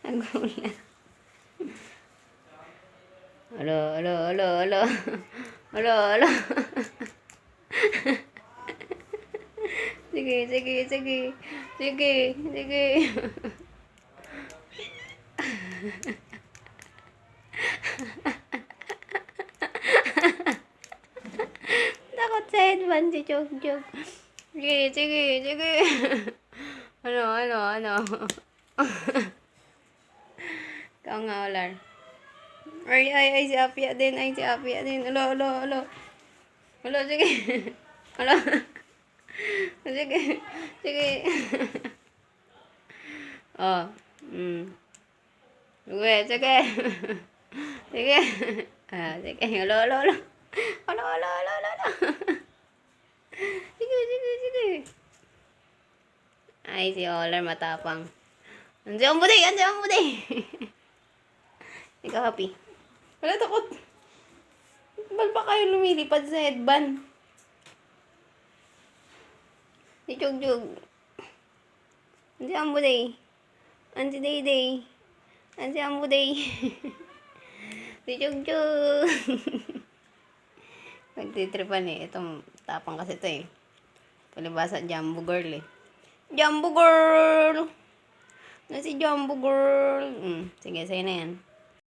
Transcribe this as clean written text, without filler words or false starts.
Nagulat. Alo, alo, alo, alo. Alo, alo. Sige, sige, sige. Sige, sige. Takot sa headband si Chok Chok. Sige, sige, sige. Ano, ano, ano. Ikaw nga, Olar. Ay, ay, ay, si Apia din. Ay, si Apia din. Alo, alo, alo. Alo, sige. Alo. Sige. Sige. Oh. Sige, sige. Sige. Ah, sige. Alo, alo, alo. Alo, alo, alo, alo, alo. Sige, sige, sige. Ay, si Olar matapang. Andiyan ang buday! Andiyan ang buday! Ikaw, happy. Wala, takot. Ba't pa kayo lumilipad sa headband? Si Chog Chog. Andiyan ang buday. Andiyan day day. Andiyan ang buday. Si Chog Chog. Nagtitripan eh. Itong tapang kasi ito eh. Palibasa Jumbo Girl eh. Jumbo Girl! Na si Jumbo Girl. Sige, sa'yo na yan.